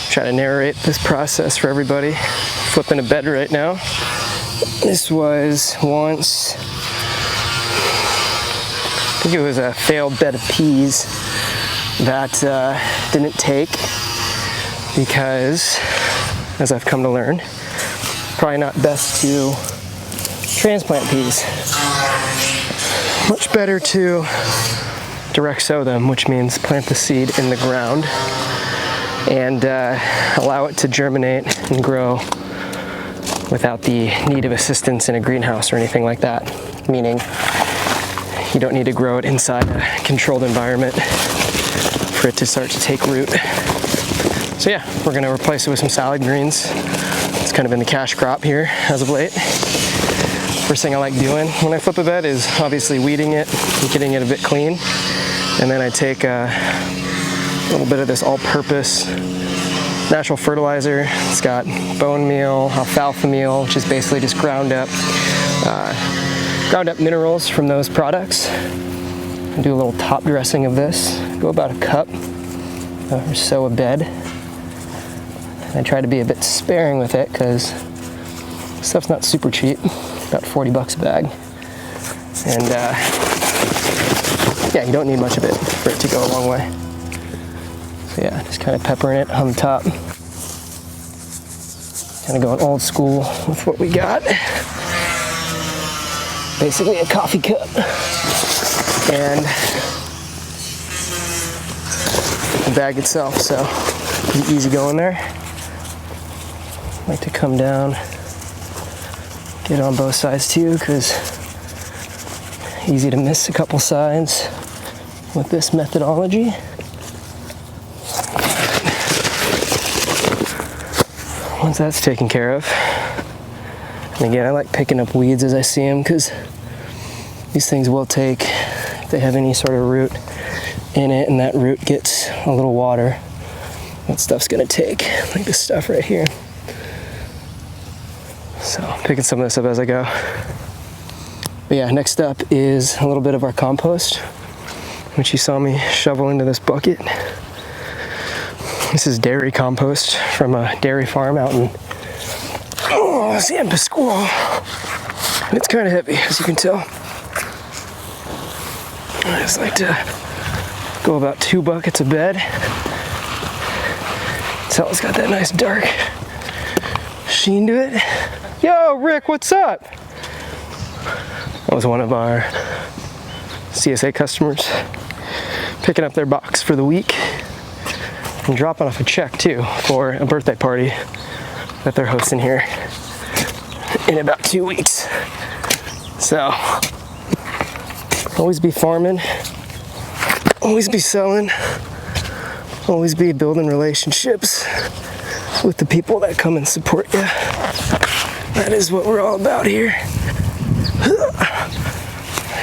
try to narrate this process for everybody. Flipping a bed right now. This was once, I think it was a failed bed of peas that didn't take because, as I've come to learn, probably not best to transplant peas. Much better to direct sow them, which means plant the seed in the ground and allow it to germinate and grow without the need of assistance in a greenhouse or anything like that. Meaning you don't need to grow it inside a controlled environment for it to start to take root. So yeah, we're gonna replace it with some salad greens. It's kind of been the cash crop here as of late. First thing I like doing when I flip a bed is obviously weeding it and getting it a bit clean. And then I take a little bit of this all-purpose natural fertilizer. It's got bone meal, alfalfa meal, which is basically just ground up minerals from those products. I do a little top dressing of this. Go about a cup or so a bed. I try to be a bit sparing with it because stuff's not super cheap. About 40 bucks a bag. And yeah, you don't need much of it for it to go a long way. So yeah, just kind of peppering it on the top. Kind of going old school with what we got. Basically a coffee cup. And the bag itself, so pretty easy going there. I like to come down, get on both sides too, because easy to miss a couple sides with this methodology. Once that's taken care of, and again, I like picking up weeds as I see them because these things will take, if they have any sort of root in it and that root gets a little water, that stuff's gonna take, like this stuff right here. So picking some of this up as I go. But yeah, next up is a little bit of our compost, which you saw me shovel into this bucket. This is dairy compost from a dairy farm out in San Pasquale. And it's kind of heavy, as you can tell. I just like to go about 2 buckets a bed. So it's got that nice dark sheen to it. Yo, Rick, what's up? That was one of our CSA customers picking up their box for the week and dropping off a check too for a birthday party that they're hosting here in about 2 weeks. So, always be farming, always be selling, always be building relationships with the people that come and support you. That is what we're all about here.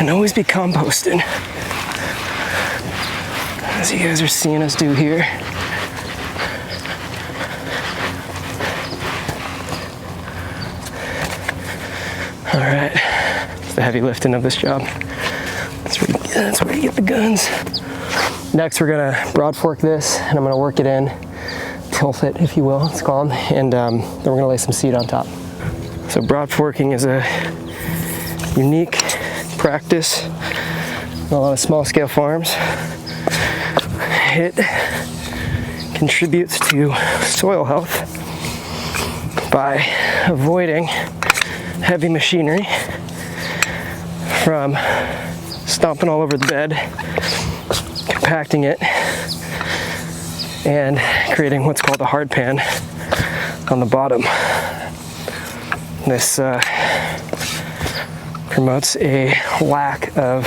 And always be composting, as you guys are seeing us do here. All right, it's the heavy lifting of this job. That's where you get the guns. Next, we're gonna broad fork this, and I'm gonna work it in, tilt it, if you will, it's called, and then we're gonna lay some seed on top. So broad forking is a unique practice in a lot of small scale farms. It contributes to soil health by avoiding heavy machinery from stomping all over the bed, compacting it, and creating what's called a hard pan on the bottom. This promotes a lack of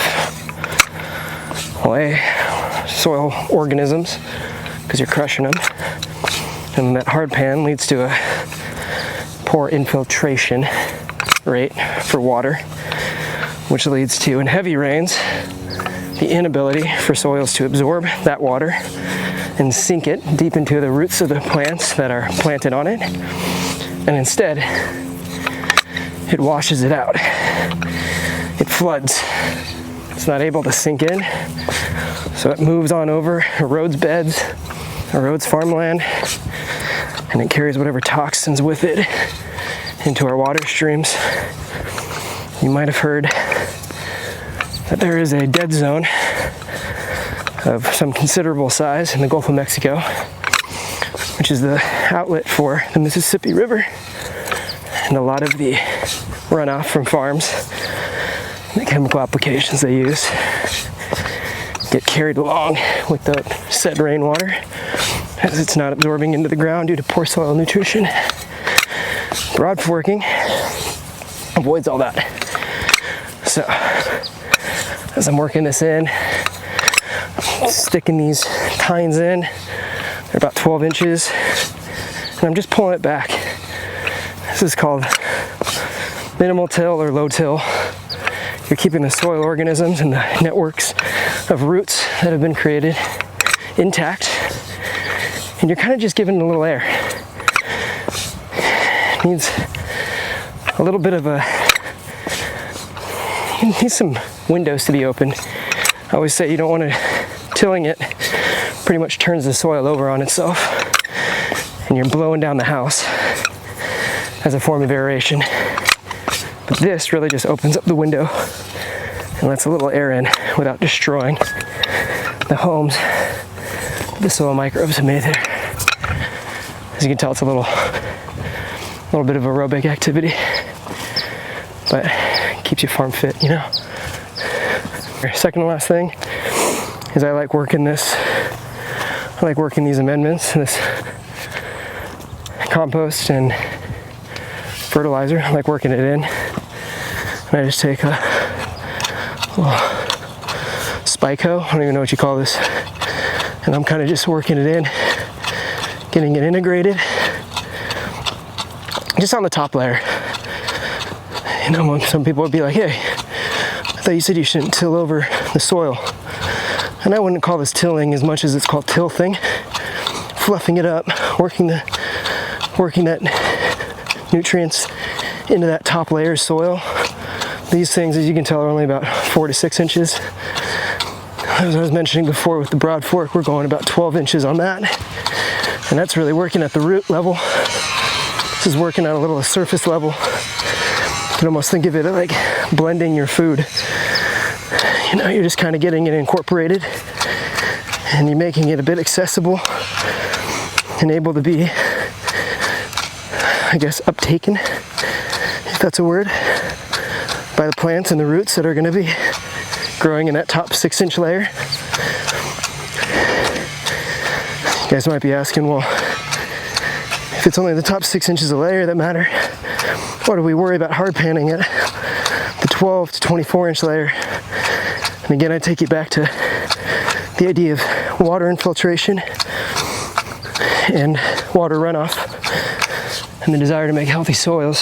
soil organisms because you're crushing them, and that hard pan leads to a poor infiltration rate for water, which leads to, in heavy rains, the inability for soils to absorb that water and sink it deep into the roots of the plants that are planted on it, and instead it washes it out. It floods. It's not able to sink in, so it moves on over, erodes beds, erodes farmland, and it carries whatever toxins with it into our water streams. You might have heard that there is a dead zone of some considerable size in the Gulf of Mexico, which is the outlet for the Mississippi River, and a lot of the runoff from farms and the chemical applications they use get carried along with the said rainwater, as it's not absorbing into the ground due to poor soil nutrition. Broad forking avoids all that. So as I'm working this in, I'm sticking these tines in. They're about 12 inches, and I'm just pulling it back. This is called minimal till or low till. You're keeping the soil organisms and the networks of roots that have been created intact, and you're kind of just giving it a little air. It needs a little bit of it needs some windows to be open. I always say you don't want to, tilling it pretty much turns the soil over on itself, and you're blowing down the house as a form of aeration. But this really just opens up the window and lets a little air in without destroying the homes the soil microbes have made there. As you can tell, it's a little bit of aerobic activity, but it keeps your farm fit, you know. Second to last thing is I like working these amendments, this compost and fertilizer. I like working it in, and I just take a little Spyco, I don't even know what you call this, and I'm kind of just working it in, getting it integrated just on the top layer. You know, some people would be like, hey, I thought you said you shouldn't till over the soil. And I wouldn't call this tilling as much as it's called tilthing. Fluffing it up, working that nutrients into that top layer of soil. These things, as you can tell, are only about 4 to 6 inches. As I was mentioning before with the broad fork, we're going about 12 inches on that. And that's really working at the root level. This is working at a little surface level. You can almost think of it like blending your food. You know, you're just kind of getting it incorporated, and you're making it a bit accessible and able to be, I guess, uptaken, if that's a word, by the plants and the roots that are going to be growing in that top 6-inch layer. You guys might be asking, well, if it's only the top 6 inches of layer that matter, why do we worry about hard panning it? The 12 to 24 inch layer. And again, I take you back to the idea of water infiltration and water runoff, and the desire to make healthy soils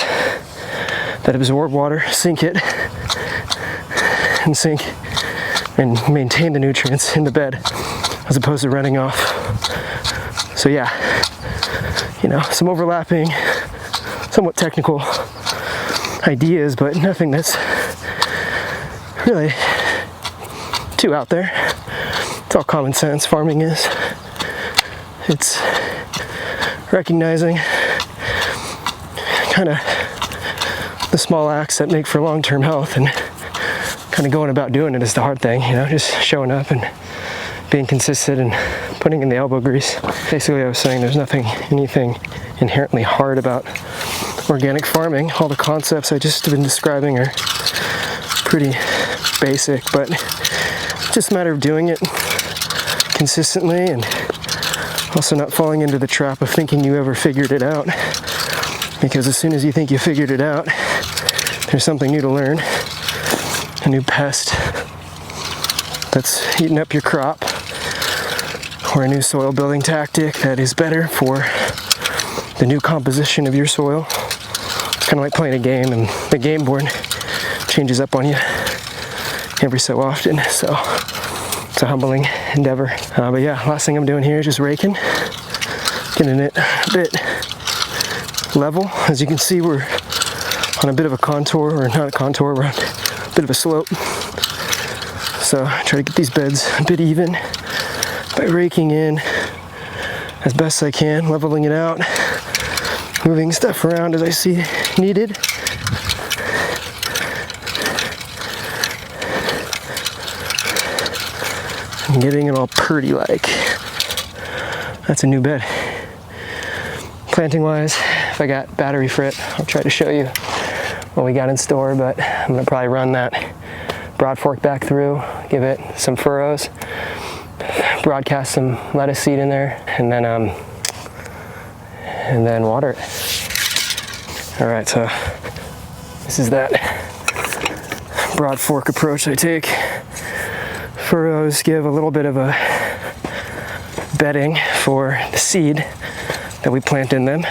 that absorb water, sink and maintain the nutrients in the bed as opposed to running off. So yeah, you know, some overlapping, somewhat technical ideas, but nothing that's really too out there. It's all common sense. Farming is. It's recognizing kind of the small acts that make for long-term health, and kind of going about doing it is the hard thing, you know, just showing up and being consistent and putting in the elbow grease. Basically, I was saying there's anything inherently hard about organic farming. All the concepts I just have been describing are pretty basic, but it's just a matter of doing it consistently and also not falling into the trap of thinking you ever figured it out. Because as soon as you think you figured it out, there's something new to learn, a new pest that's eating up your crop, or a new soil building tactic that is better for the new composition of your soil. It's kind of like playing a game, and the game board changes up on you every so often, so it's a humbling endeavor. But yeah, last thing I'm doing here is just raking, getting it a bit level. As you can see, we're on a bit of a contour, or not a contour, we're on a bit of a slope. So I try to get these beds a bit even by raking in as best I can, leveling it out, moving stuff around as I see needed. I'm getting it all purdy like. That's a new bed. Planting wise, if I got battery for it, I'll try to show you what we got in store, but I'm gonna probably run that broad fork back through, give it some furrows, broadcast some lettuce seed in there, and then water it. All right, so this is that broad fork approach I take. Furrows give a little bit of a bedding for the seed that we plant in them.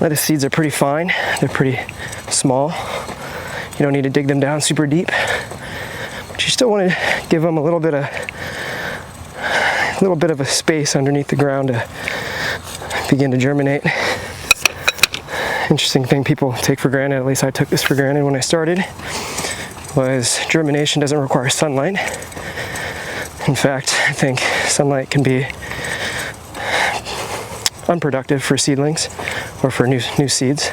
Lettuce seeds are pretty fine. They're pretty small. You don't need to dig them down super deep, but you still want to give them a little bit of a space underneath the ground to begin to germinate. Interesting thing people take for granted, at least I took this for granted when I started, was germination doesn't require sunlight. In fact, I think sunlight can be unproductive for seedlings or for new seeds,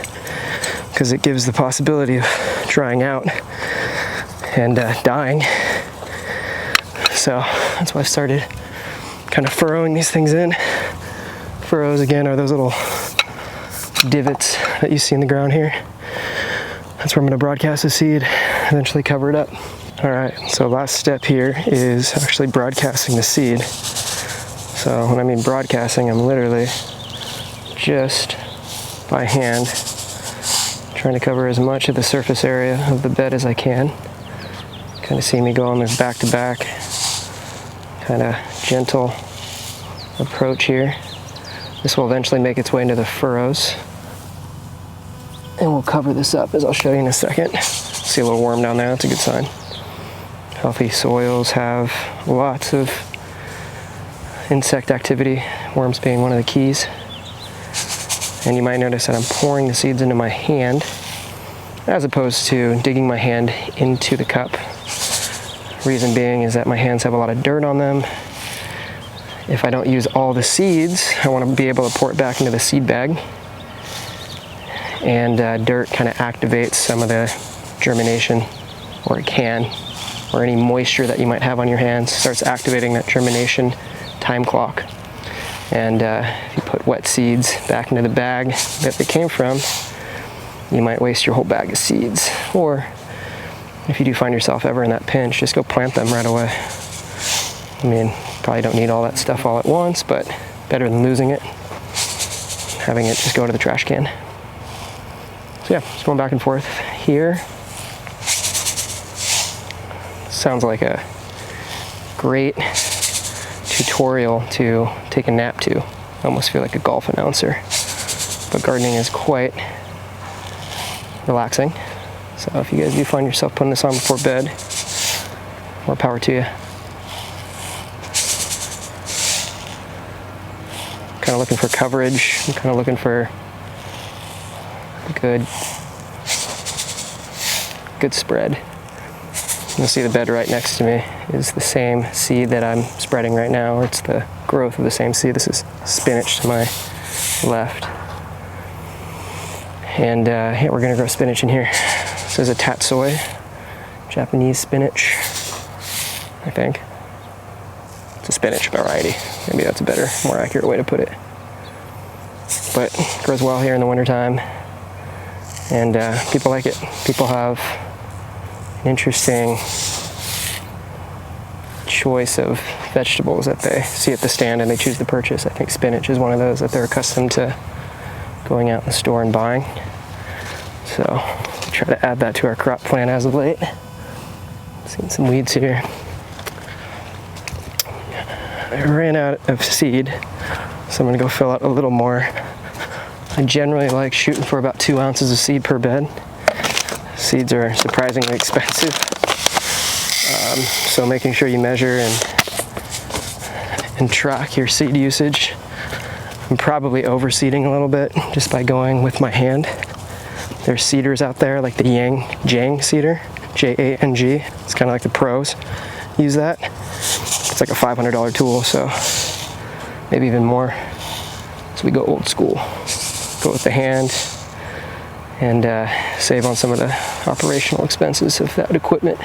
because it gives the possibility of drying out and dying. So that's why I started kind of furrowing these things in. Furrows, again, are those little divots that you see in the ground here. That's where I'm going to broadcast the seed, eventually cover it up. All right, so last step here is actually broadcasting the seed. So when I mean broadcasting, I'm literally just by hand trying to cover as much of the surface area of the bed as I can. Kind of see me go on this back to back, kind of gentle approach here. This will eventually make its way into the furrows. And we'll cover this up, as I'll show you in a second. See a little worm down there, that's a good sign. Healthy soils have lots of insect activity, worms being one of the keys. And you might notice that I'm pouring the seeds into my hand as opposed to digging my hand into the cup. Reason being is that my hands have a lot of dirt on them. If I don't use all the seeds, I want to be able to pour it back into the seed bag. And dirt kind of activates some of the germination, or it can, or any moisture that you might have on your hands starts activating that germination time clock. And if you put wet seeds back into the bag that they came from, you might waste your whole bag of seeds. Or if you do find yourself ever in that pinch, just go plant them right away. I mean, probably don't need all that stuff all at once, but better than losing it, having it just go to the trash can. So yeah, just going back and forth here. Sounds like a great tutorial to take a nap to. I almost feel like a golf announcer. But gardening is quite relaxing. So if you guys do find yourself putting this on before bed, more power to you. Kind of looking for coverage. I'm kind of looking for good spread. You'll see the bed right next to me is the same seed that I'm spreading right now, or it's the growth of the same seed. This is spinach to my left. And yeah, we're gonna grow spinach in here. This is a tatsoi, Japanese spinach, I think. It's a spinach variety. Maybe that's a better, more accurate way to put it. But it grows well here in the wintertime. And people like it. People have an interesting choice of vegetables that they see at the stand and they choose to purchase. I think spinach is one of those that they're accustomed to going out in the store and buying. So try to add that to our crop plan as of late. Seeing some weeds here. I ran out of seed, so I'm gonna go fill out a little more. I generally like shooting for about 2 ounces of seed per bed. Seeds are surprisingly expensive, so making sure you measure and track your seed usage. I'm probably overseeding a little bit just by going with my hand. There's seeders out there like the Jang seeder, J-A-N-G. It's kind of like the pros use that. It's like a $500 tool, so maybe even more. So we go old school. tackle it with the hand and save on some of the operational expenses of that equipment.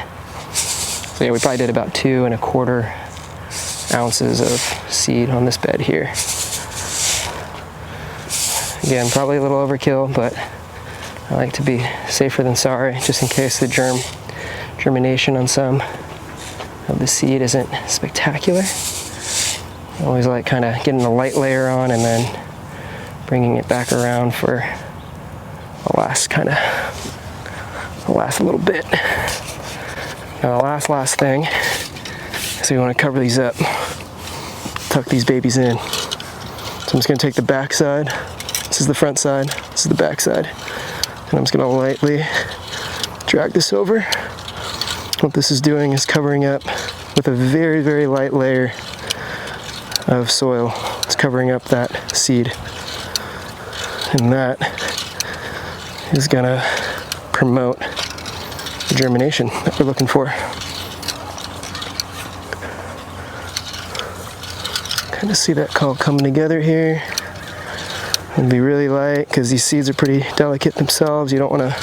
So yeah, we probably did about 2 1/4 ounces of seed on this bed here. Again, probably a little overkill, but I like to be safer than sorry, just in case the germination on some of the seed isn't spectacular. I always like kind of getting the light layer on and then bringing it back around for the last little bit. Now the last thing is we want to cover these up, tuck these babies in. So I'm just going to take the back side. This is the front side, this is the back side. And I'm just going to lightly drag this over. What this is doing is covering up with a very, very light layer of soil. It's covering up that seed. And that is going to promote the germination that we're looking for. Kind of see that all coming together here. It'll be really light because these seeds are pretty delicate themselves. You don't want to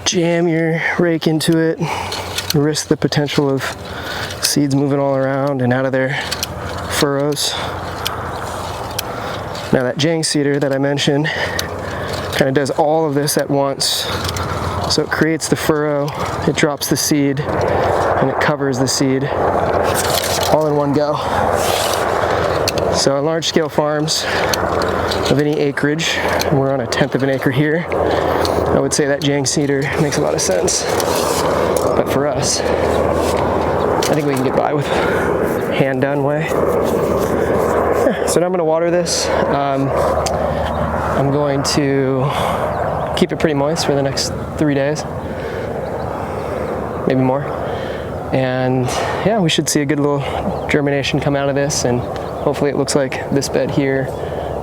jam your rake into it, risk the potential of seeds moving all around and out of their furrows. Now that Jang seeder that I mentioned kind of does all of this at once. So it creates the furrow, it drops the seed, and it covers the seed all in one go. So on large scale farms of any acreage, and we're on 1/10 of an acre here, I would say that Jang seeder makes a lot of sense. But for us, I think we can get by with hand done way. So now I'm going to water this. I'm going to keep it pretty moist for the next 3 days, maybe more. And yeah, we should see a good little germination come out of this, and hopefully it looks like this bed here